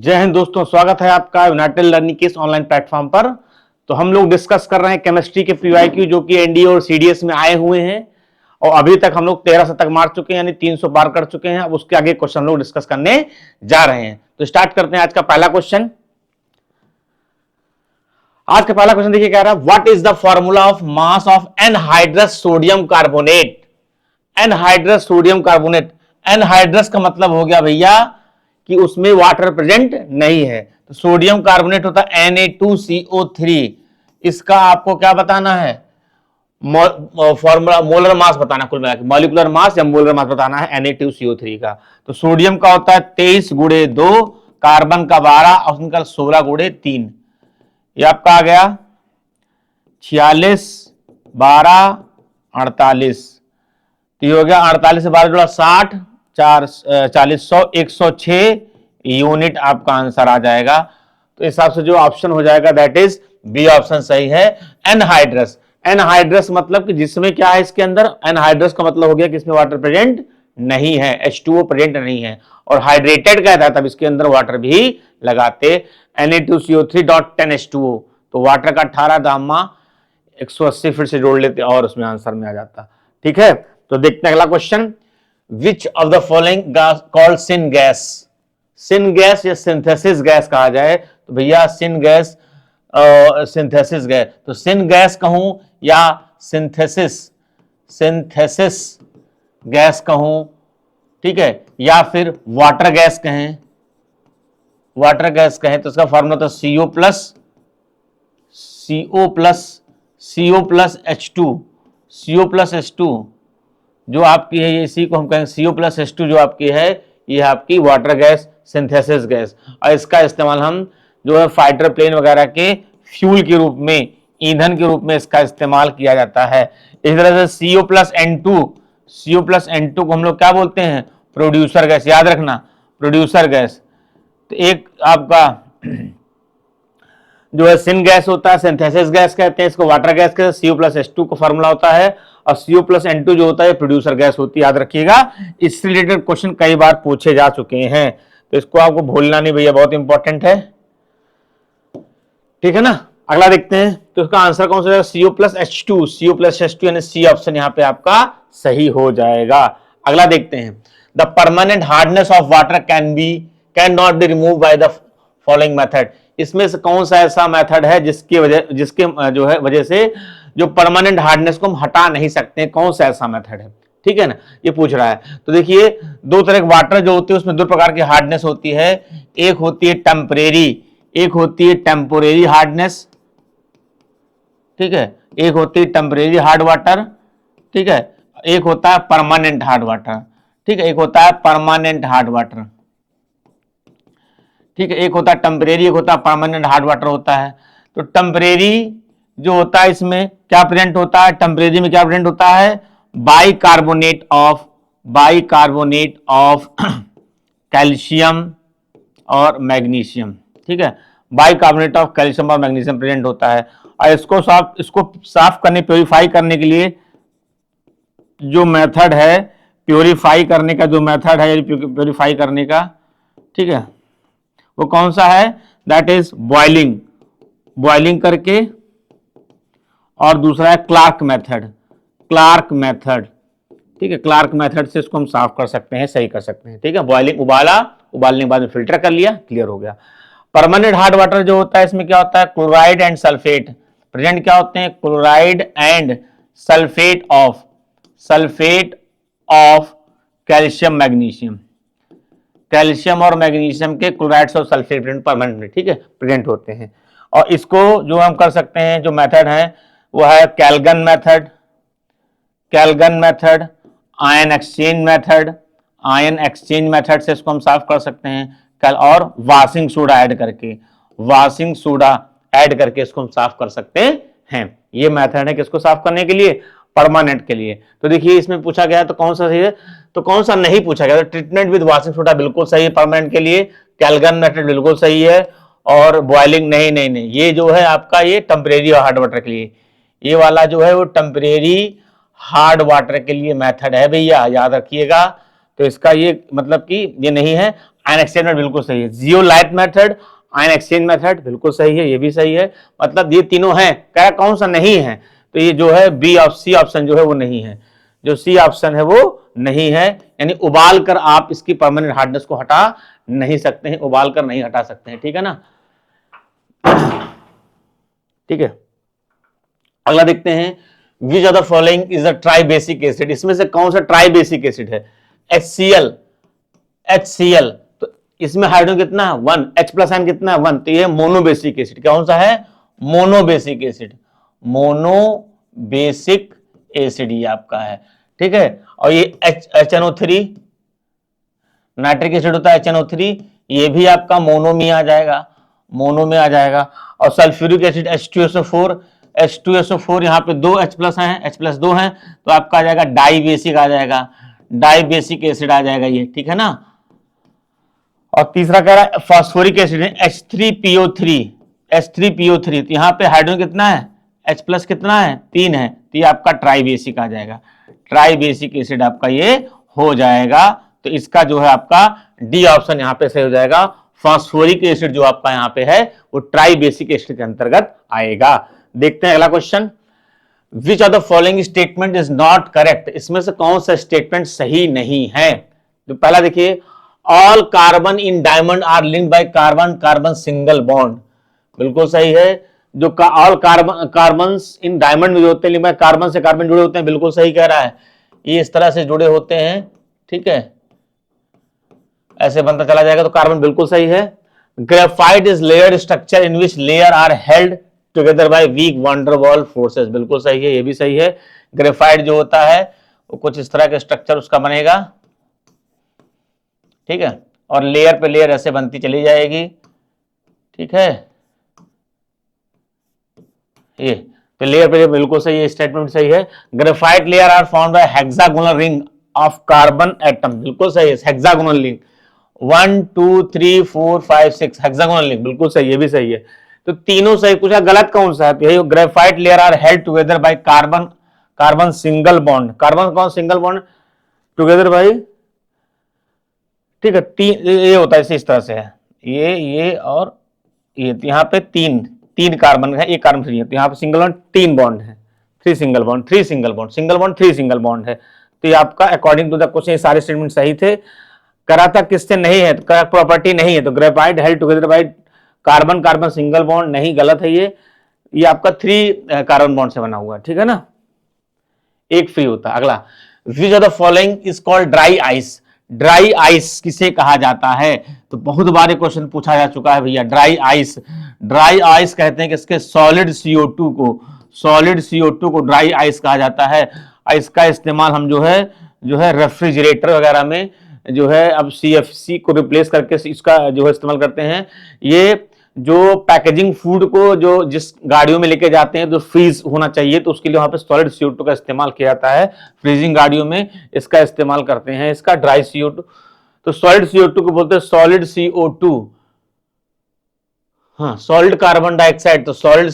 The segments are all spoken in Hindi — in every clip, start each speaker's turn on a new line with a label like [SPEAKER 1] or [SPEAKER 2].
[SPEAKER 1] जय हिंद दोस्तों, स्वागत है आपका यूनाइटेड लर्निंग के इस ऑनलाइन प्लेटफॉर्म पर। तो हम लोग डिस्कस कर रहे हैं केमिस्ट्री के पीवाईक्यू जो कि एनडीए और सीडीएस में आए हुए हैं और अभी तक हम लोग 1300 तक मार चुके हैं, यानी 300 पार कर चुके हैं। अब उसके आगे क्वेश्चन हम लोग डिस्कस करने जा रहे हैं। तो स्टार्ट करते हैं आज का पहला क्वेश्चन। आज का पहला क्वेश्चन देखिए, कह रहा है what is the formula of mass of anhydrous sodium carbonate. Anhydrous sodium carbonate, anhydrous का मतलब हो गया भैया कि उसमें वाटर प्रेजेंट नहीं है। तो सोडियम कार्बोनेट होता है Na2CO3। इसका आपको क्या बताना है? फॉर्मूला मोलर मास बताना, कुल मिला के मॉलिक्यूलर मास या मोलर मास बताना है Na2CO3 का। तो सोडियम का होता है 23 गुणे 2, कार्बन का 12 और उनका 16 गुणे 3। ये आपका आ गया 46 12 48। तो ये हो गया 48 से 12 जोड़ा 60, 4 40 100 106 यूनिट आपका आंसर आ जाएगा। तो इस हिसाब से जो ऑप्शन हो जाएगा दैट इज बी ऑप्शन सही है। एनहाइड्रस, एनहाइड्रस मतलब कि जिसमें क्या है इसके अंदर, एनहाइड्रस का मतलब हो गया कि इसमें वाटर प्रेजेंट नहीं है, H2O प्रेजेंट नहीं है। और हाइड्रेटेड कहता है तब इसके अंदर वाटर भी लगाते। Na2CO3.10H2O, तो वाटर का 18 गामा 180 फिर से जोड़ लेते और उसमें आंसर में आ जाता। ठीक है, तो देखते हैं अगला question. Which of the following called syn gas. Syn gas या सिंथेसिस गैस कहा जाए तो भैया सिन गैस, सिंथेसिस गैस। तो सिन गैस कहूं या सिंथेसिस, सिंथेसिस गैस कहूं, ठीक है, या फिर वाटर गैस कहें, वाटर गैस कहें तो इसका फॉर्मूला तो CO plus H2, CO plus H2 जो आपकी है, ये इसी को हम कहेंगे CO प्लस H2 जो आपकी है, ये आपकी वाटर गैस, सिंथेसिस गैस। और इसका इस्तेमाल हम जो है फाइटर प्लेन वगैरह के फ्यूल के रूप में, ईंधन के रूप में इसका इस्तेमाल किया जाता है। इस तरह से CO प्लस N2 को हम लोग क्या बोलते हैं? प्रोड्यूसर गैस, याद रखना, प्रोड्यूसर गैस। तो एक आपका जो है सिन गैस होता है, सिंथेसिस गैस कहते हैं इसको, वाटर गैस कहते हैं। CO प्लस H2 का फॉर्मूला होता है और CO प्लस N2 जो होता है प्रोड्यूसर गैस होती है, याद रखिएगा। इससे रिलेटेड क्वेश्चन कई बार पूछे जा चुके हैं, तो इसको आपको भूलना नहीं भैया, बहुत इंपॉर्टेंट है। ठीक है ना, अगला देखते हैं। तो इसका आंसर कौन सा होगा? CO प्लस H2 यानी सी ऑप्शन यहाँ पे आपका सही हो जाएगा। अगला देखते हैं। The permanent hardness of water can not be remove by the following method. इसमें से कौन सा ऐसा मेथड है जिसके जो है वजह से जो परमानेंट हार्डनेस को हम हटा नहीं सकते, कौन सा ऐसा मेथड है? ठीक है ना, ये पूछ रहा है। तो देखिए, दो तरह के वाटर जो होते हैं उसमें दो प्रकार की हार्डनेस होती है। एक होती है टेम्परेरी, एक होती है टेम्पोरेरी हार्डनेस, ठीक है, एक होती है टेम्परेरी हार्ड वाटर, ठीक है, एक होता है परमानेंट हार्ड वाटर, ठीक है, एक होता है परमानेंट हार्ड वाटर, ठीक है, एक होता है टेम्परेरी, एक होता है परमानेंट हार्ड वाटर होता है। तो टेम्परेरी जो होता है इसमें क्या प्रेजेंट होता है? टेम्परेरी में क्या प्रेजेंट होता है? बाइकार्बोनेट ऑफ कैल्शियम और मैग्नीशियम, ठीक है, बाइकार्बोनेट ऑफ कैल्शियम और मैग्नीशियम प्रेजेंट होता है। और इसको साफ करने, प्योरीफाई करने के लिए जो मेथड है, प्योरीफाई करने का जो मेथड है, प्योरीफाई करने का, ठीक है, वो कौन सा है? दैट इज बॉइलिंग, बॉइलिंग करके। और दूसरा है क्लार्क मेथड, ठीक है, क्लार्क मेथड से इसको हम साफ कर सकते हैं, सही कर सकते हैं। ठीक है, बॉइलिंग, उबालने के बाद में फिल्टर कर लिया, क्लियर हो गया। परमानेंट हार्ड वाटर जो होता है इसमें क्या होता है? क्लोराइड एंड सल्फेट प्रेजेंट क्या होते हैं? Chloride and sulphate of calcium magnesium, calcium और मैग्नीशियम के क्लोराइड्स और सल्फेट प्रेजेंट परमानेंट, ठीक है, प्रेजेंट होते हैं। और इसको जो हम कर सकते हैं, जो मेथड है वो है कैल्गन मेथड, आयन एक्सचेंज मेथड से इसको हम साफ कर सकते हैं। और वाशिंग सोडा ऐड करके इसको हम साफ कर सकते हैं। ये मेथड है किसको साफ करने के लिए? परमानेंट के लिए। तो देखिए, इसमें पूछा गया तो कौन सा सही है, तो कौन सा नहीं पूछा गया? तो ट्रीटमेंट विद वाशिंग सोडा बिल्कुल सही है परमानेंट के लिए, कैल्गन मेथड बिल्कुल सही है, और बॉइलिंग नहीं, ये जो है आपका ये टेम्परेरी हार्ड वाटर के लिए, ये वाला जो है वो टेम्परेरी हार्ड वाटर के लिए मेथड है भैया, याद रखिएगा। तो इसका ये मतलब कि ये नहीं है। आयन एक्सचेंज मेथड बिल्कुल सही है। Zeolite method, ion exchange method बिल्कुल सही है, ये भी सही है। मतलब ये तीनों हैं, क्या कौन सा नहीं है? तो ये जो है सी ऑप्शन जो है वो नहीं है, जो सी ऑप्शन है वो नहीं है। यानी उबाल कर आप इसकी परमानेंट हार्डनेस को हटा नहीं सकते हैं, उबाल कर नहीं हटा सकते हैं, ठीक है ना। ठीक है, अगला देखते हैं, विच of the following is a try basic acid, इसमें से कौन सा ट्राई बेसिक एसिड है? HCl, HCl, तो इसमें हाइड्रोजन कितना है? 1, H प्लस आयन कितना है? 1, तो ये मोनोबेसिक एसिड, कौन सा है? मोनोबेसिक एसिड, मोनोबेसिक एसिड ये आपका है, ठीक है। और ये HNO3 नाइट्रिक एसिड होता है, HNO3, ये भी आपका मोनो में आ जाएगा, मोनो में आ जाएगा। और सल्फ्यूरिक एसिड H2SO4, H2SO4 यहाँ पे 2 H प्लस हैं, H प्लस 2 हैं, तो आपका आ जाएगा डाई बेसिक आ जाएगा, डाई बेसिक एसिड आ जाएगा ये, ठीक है ना। और तीसरा कह रहा है फास्फोरिक एसिड है H3PO3, H3PO3, तो यहाँ पे हाइड्रोजन कितना है? H प्लस कितना है? 3 है, तो ये आपका ट्राई बेसिक आ जाएगा, ट्राई बेसिक एसिड आपका ये हो जाएगा। तो इसका जो है आपका डी ऑप्शन यहाँ पे सही हो जाएगा। फास्फोरिक एसिड जो आपका यहाँ पे है वो ट्राई बेसिक एसिड के अंतर्गत आएगा। देखते हैं अगला question, which of the following statement is not correct, इसमें से कौन सा स्टेटमेंट सही नहीं है? तो पहला देखिए, all carbon in diamond are linked by carbon carbon single bond, बिल्कुल सही है। जो ऑल कार्बन इन डायमंड में जो होते हैं कार्बन से कार्बन जुड़े होते हैं, बिल्कुल सही कह रहा है, ये इस तरह से जुड़े होते हैं, ठीक है, ऐसे बनता चला जाएगा, तो कार्बन बिल्कुल सही है। Graphite is layered structure in which layer are held together by weak van der Waals forces, बिल्कुल सही है, ये भी सही है। ग्रेफाइट जो होता है वो कुछ इस तरह के स्ट्रक्चर उसका बनेगा, ठीक है, और लेयर पे लेयर ऐसे बनती चली जाएगी, ठीक है, ये तो लेयर पे बिल्कुल सही है, स्टेटमेंट सही है। Graphite layer are found by hexagonal ring of carbon atom, बिल्कुल सही है, हेक्सागोनल लिंक 1 2 3 4 5 6 हेक्सागोनल लिंक, बिल्कुल सही, ये भी सही है। तो तीनों सही, पूछा गलत कौन सा है? तो यही graphite layer are held together by carbon carbon single bond, carbon कौन सिंगल बॉन्ड टुगेदर बाय, ठीक है, तीन ये होता है इस तरह से है, ये और ये, यहाँ पे तीन कार्बन है, एक कार्बन फ्री है, तो यहाँ पे सिंगल बॉन्ड 3 बॉन्ड है, 3 single bond 3 single bond, single bond 3 single bond है। तो ये आपका अकॉर्डिंग टू द क्वेश्चन सारे स्टेटमेंट सही थे। करा था किससे नहीं है? तो करेक्ट प्रॉपर्टी नहीं है, तो graphite held together by carbon carbon single bond नहीं, गलत है ये आपका 3 कार्बन बॉन्ड से बना हुआ है, ठीक है ना, एक फ्री होता है। अगला, विच of the following is called dry ice, dry ice किसे कहा जाता है? तो बहुत बार क्वेश्चन पूछा जा चुका है भैया, ड्राई आइस, ड्राई आइस कहते हैं कि इसके सॉलिड CO2 को, सॉलिड CO2 को ड्राई आइस कहा जाता है। इसका इस्तेमाल हम जो है रेफ्रिजरेटर वगैरह में जो है अब CFC को रिप्लेस करके इसका जो है इस्तेमाल करते हैं। ये जो पैकेजिंग फूड को जो जिस गाड़ियों में लेके जाते हैं तो फ्रीज होना चाहिए, तो उसके लिए वहां पे सॉलिड CO2 का इस्तेमाल किया जाता है, फ्रीजिंग गाड़ियों में इसका इस्तेमाल करते हैं, इसका ड्राई CO2। तो सॉलिड CO2 को बोलते हैं सॉलिड CO2, हाँ, सॉलिड कार्बन डाइऑक्साइड, तो सॉलिड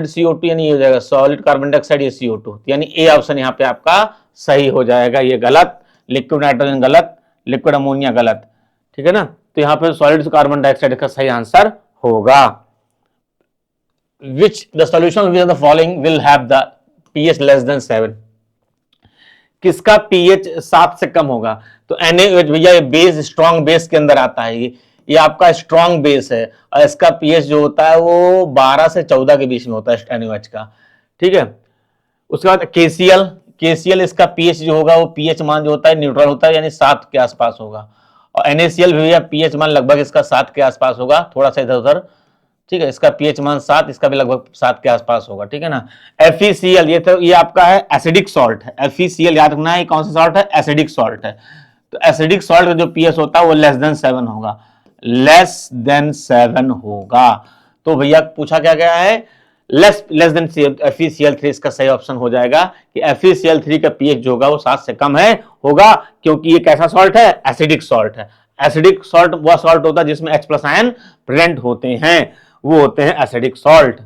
[SPEAKER 1] CO2 यानी ये हो जाएगा सॉलिड कार्बन डाइऑक्साइड, ये CO2, यानी ए ऑप्शन यहाँ पे आपका सही हो जाएगा। ये गलत, लिक्विड नाइट्रोजन गलत, लिक्विड अमोनिया गलत, ठीक है ना। तो यहाँ पे सॉलिड कार्बन डाइऑक्साइड का सही आंसर होगा। Which the solution which the following will have the pH less than 7, किसका pH 7 से कम होगा? तो NaOH भैया ये बेस, स्ट्रॉन्ग बेस के अंदर आता है, ये आपका स्ट्रॉन्ग बेस है, और इसका pH जो होता है वो 12 से 14 के बीच में होता है NaOH का, ठीक है। उसके बाद KCl इसका pH जो होगा वो pH मान जो होता है न्यूट्रल होता है, यानी 7 के आसपास होगा। और NaCl भी भैया pH मान लगभग इसका 7 के आसपास होगा, थोड़ा सा इधर उधर, ठीक है, इसका pH मान 7, इसका भी लगभग 7 के आसपास होगा, ठीक है ना। FeCl ये आपका है एसिडिक सॉल्ट है, FeCl याद रखना है, कौन सा सॉल्ट है? एसिडिक सॉल्ट है। तो एसिडिक सॉल्ट का जो pH होता है वो लेस देन 7 होगा, लेस देन 7 होगा। तो भैया पूछा क्या गया है? लेस देन FeCl3, इसका सही ऑप्शन हो जाएगा कि FeCl3 का pH जो होगा वो 7 से कम है होगा, क्योंकि ये कैसा सॉल्ट है? एसिडिक सॉल्ट है। एसिडिक सॉल्ट वह सॉल्ट होता है जिसमें H प्लस आयन प्रेजेंट होते हैं, वो होते हैं एसिडिक सॉल्ट।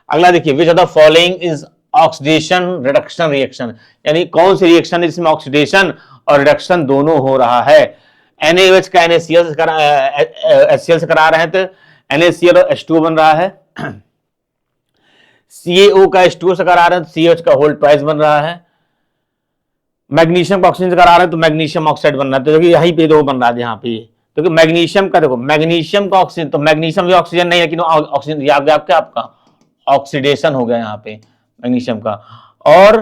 [SPEAKER 1] अगला देखिए, which of the following is oxidation reduction reaction, यानी कौन सी रिएक्शन है जिसमें ऑक्सीडेशन और रिडक्शन दोनों हो रहा है? NaOH का NaCl से HCl से करा रहे हैं तो NaCl और H2O बन रहा है। CaO का H2O से करा रहे हैं तो CH का होल ट्वाइस बन रहा है। मैग्नीशियम का ऑक्सीजन से करा रहे हैं तो मैग्नीशियम ऑक्साइड बन रहा है, तो देखिए यहीं पे दो बन रहा है यहाँ पे, क्योंकि मैग्नीशियम का देखो, मैग्नीशियम का ऑक्सीजन, तो मैग्नीशियम भी ऑक्सीजन नहीं है, लेकिन ऑक्सीजन आपका ऑक्सीडेशन हो गया यहाँ पे मैग्नीशियम का। और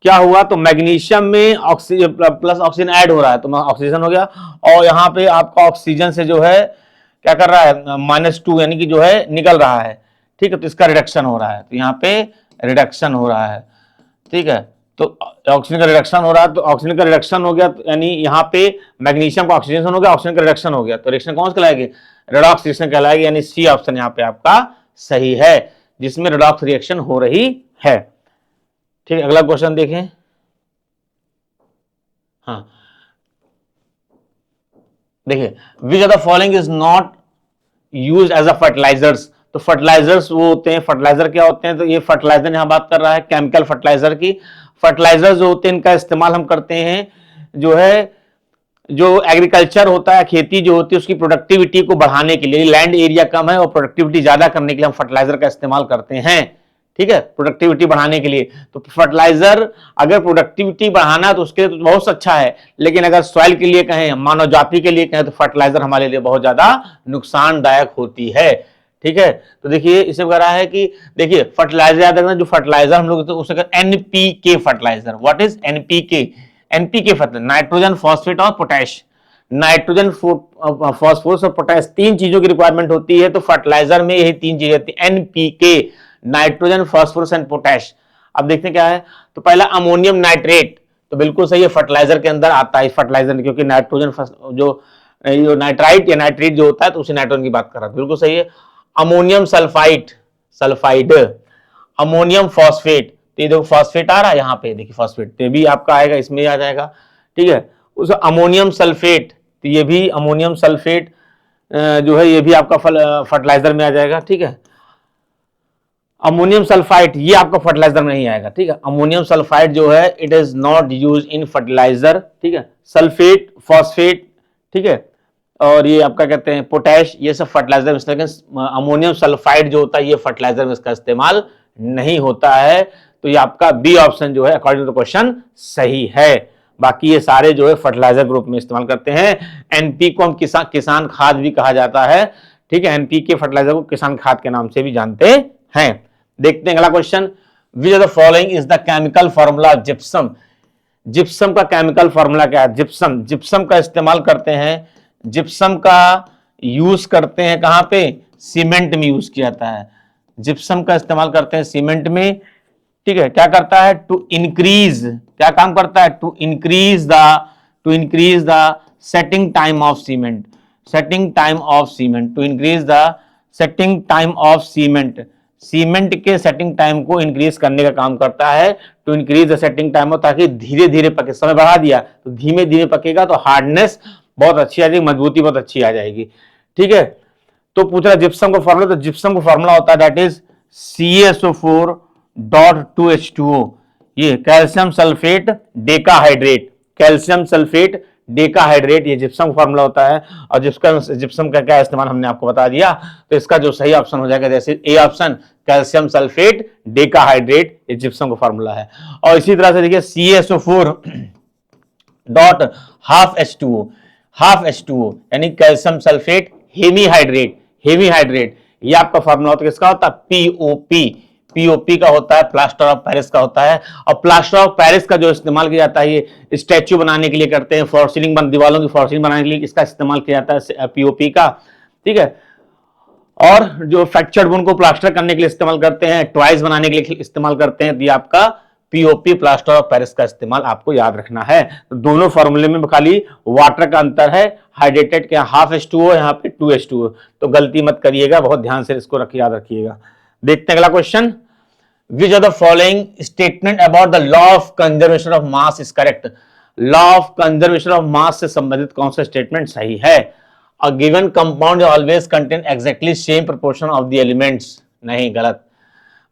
[SPEAKER 1] क्या हुआ, तो मैग्नीशियम में ऑक्सीजन प्लस ऑक्सीजन ऐड हो रहा है तो ऑक्सीजन हो गया, और यहाँ पे आपका ऑक्सीजन से जो है क्या कर रहा है, -2 यानी कि जो है निकल रहा है, ठीक है, तो इसका रिडक्शन हो रहा है, तो यहाँ पे रिडक्शन हो रहा है, ठीक है, तो ऑक्सीजन का रिडक्शन हो रहा है, तो ऑक्सीजन का रिडक्शन हो गया, तो यानी यहाँ पे मैग्नीशियम का ऑक्सीडेशन हो गया, ऑक्सीजन का रिडक्शन हो गया, तो रिएक्शन कौन सा कहलाएगी, रेडॉक्स रिएक्शन कहलाएगी, यानी सी ऑप्शन यहाँ पे आपका सही है, जिसमें रेडॉक्स रिएक्शन हो रही है। ठीक है, अगला क्वेश्चन देखें। हाँ देखिए, which of the following is not used as a fertilizers, तो फर्टिलाइजर्स वो होते हैं, फर्टिलाइजर क्या होते हैं, तो ये फर्टिलाइजर यहां बात कर रहा है केमिकल फर्टिलाइजर की। फर्टिलाइजर जो होते हैं इनका इस्तेमाल हम करते हैं, जो है जो एग्रीकल्चर होता है, खेती जो होती है उसकी प्रोडक्टिविटी को बढ़ाने के लिए, लैंड एरिया कम है और प्रोडक्टिविटी ज्यादा करने के लिए हम फर्टिलाइजर का इस्तेमाल करते हैं, ठीक है, प्रोडक्टिविटी बढ़ाने के लिए। तो फर्टिलाइजर अगर प्रोडक्टिविटी बढ़ाना है तो उसके लिए तो बहुत अच्छा है, लेकिन अगर सॉइल के लिए कहें, मानव जाति के लिए कहें, तो फर्टिलाइजर हमारे लिए बहुत ज्यादा नुकसानदायक होती है, ठीक है। तो देखिए इसे वगैरह है कि देखिए फर्टिलाइजर याद रखना, जो फर्टिलाइजर हम लोग तो उसे NPK fertilizer, what is NPK, NPK fertilizer, nitrogen phosphate और पोटैश, नाइट्रोजन फॉस्फोरस और पोटैश, तीन चीजों की रिक्वायरमेंट होती है, तो फर्टिलाइजर में यही तीन चीजें होती है, NPK, nitrogen phosphorus and potash. अब देखते हैं क्या है, तो पहला अमोनियम नाइट्रेट, तो बिल्कुल सही है, फर्टिलाइजर के अंदर आता है फर्टिलाइजर, क्योंकि नाइट्रोजन जो नाइट्राइट या नाइट्रेट जो होता है तो उसी नाइट्रोजन की बात कर रहा है, बिल्कुल सही है। Ammonium sulphide, sulphide, ammonium phosphate, तो ये देखो फॉस्फेट आ रहा है यहाँ पे, देखिए फॉस्फेट, तो भी आपका आएगा, इसमें आ जाएगा, ठीक है। उस अमोनियम सल्फेट, तो ये भी अमोनियम सल्फेट जो है ये भी आपका फर्टिलाइजर में आ जाएगा, ठीक है। अमोनियम सल्फाइड ये आपका फर्टिलाइजर में नहीं आएगा, ठीक है, अमोनियम सल्फाइड जो है it is not use in fertilizer, ठीक है। सल्फेट, फॉस्फेट, ठीक है, और ये आपका कहते हैं पोटैश, ये सब फर्टिलाइजर में, लेकिन अमोनियम सल्फाइड जो होता है ये फर्टिलाइजर में इसका इस्तेमाल नहीं होता है, तो ये आपका बी ऑप्शन जो है अकॉर्डिंग टू क्वेश्चन सही है। बाकी ये सारे जो है फर्टिलाइजर ग्रुप में इस्तेमाल करते हैं। एनपी को हम किसान खाद भी कहा जाता है, ठीक है, NPK फर्टिलाइजर को किसान खाद के नाम से भी जानते हैं। देखते हैं अगला question, which of the following is the chemical formula of gypsum, gypsum का केमिकल फॉर्मूला क्या है, जिप्सम, जिप्सम का इस्तेमाल करते हैं, जिप्सम का यूज करते हैं कहां पे, सीमेंट में यूज किया जाता है, जिप्सम का इस्तेमाल करते हैं सीमेंट में, ठीक है। क्या करता है, टू इंक्रीज, क्या काम करता है, to increase the setting time of cement, setting time of cement, to increase the setting time of cement, cement के सेटिंग टाइम को इंक्रीज करने का काम करता है, to increase the setting time, ताकि धीरे धीरे पके, समय बढ़ा दिया तो धीमे धीमे पकेगा तो हार्डनेस बहुत अच्छी आ जाएगी, मजबूती बहुत अच्छी आ जाएगी, ठीक है। तो पूछ रहा जिप्सम का फॉर्मूला, तो जिप्सम का फॉर्मूला होता है दैट इज CaSO4.2H2O, ये calcium sulphate decahydrate, calcium sulphate decahydrate, ये जिप्सम फॉर्मूला होता है। और जिप्सम का क्या इस्तेमाल हमने आपको बता दिया, तो इसका जो सही ऑप्शन हो जाएगा जैसे A option calcium sulphate decahydrate, ये जिप्सम का फॉर्मूला है। और इसी तरह से देखिए CaSO4.12H2O, हाफ H2O यानी कैल्शियम सल्फेट हेमीहाइड्रेट, हेमीहाइड्रेट, ये आपका फॉर्मूला होता है, किसका होता है, पीओपी का होता है, प्लास्टर ऑफ पेरिस का होता है। और प्लास्टर ऑफ पेरिस का जो इस्तेमाल किया जाता है ये स्टैच्यू बनाने के लिए करते हैं, फॉर सीलिंग दीवारों की फॉर सीलिंग बनाने के लिए इसका इस्तेमाल किया जाता है पीओपी का, ठीक है। और जो फ्रैक्चर्ड बोन को प्लास्टर करने के लिए इस्तेमाल करते हैं, टॉयज बनाने के लिए इस्तेमाल करते हैं, ये आपका पीओपी प्लास्टर ऑफ पेरिस का इस्तेमाल आपको याद रखना है। तो दोनों फॉर्मूले में खाली वाटर का अंतर है, हाइड्रेटेड के हाफ H2O, यहाँ पे 2H2O, तो गलती मत करिएगा, बहुत ध्यान से इसको याद रखिएगा। देखते हैं अगला question, which of the following statement about the law of conservation of mass is correct, law of conservation of मास से संबंधित कौन सा स्टेटमेंट सही है। A given compound always contain exactly same proportion of the elements, नहीं, गलत।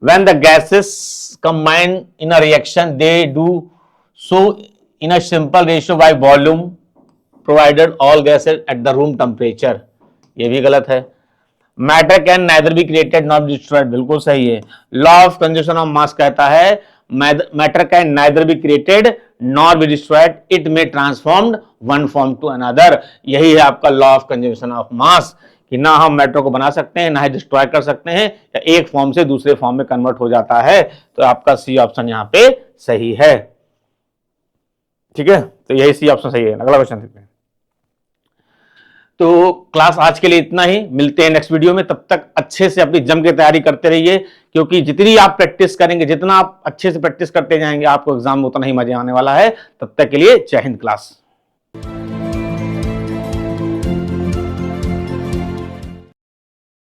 [SPEAKER 1] When the gases combine in a reaction, they do so in a simple ratio by volume, provided all gases at the room temperature, ये भी गलत है। Matter can neither be created not destroyed, बिल्कुल सही है। Law of conservation of mass कहता है matter can neither be created not be destroyed, it may transformed one form to another. यही है आपका law of conservation of mass कि ना हम मैटर को बना सकते हैं ना ही डिस्ट्रॉय कर सकते हैं, या एक फॉर्म से दूसरे फॉर्म में कन्वर्ट हो जाता है। तो आपका सी ऑप्शन यहां पे सही है। ठीक है, तो यही सी ऑप्शन सही है। अगला क्वेश्चन देखते हैं। तो क्लास आज के लिए इतना ही, मिलते हैं नेक्स्ट वीडियो में। तब तक अच्छे से अपनी जम के तैयारी करते रहिए, क्योंकि जितनी आप प्रैक्टिस करेंगे, जितना आप अच्छे से प्रैक्टिस करते जाएंगे, आपको एग्जाम में उतना ही मजा आने वाला है। तब तक के लिए जय हिंद क्लास।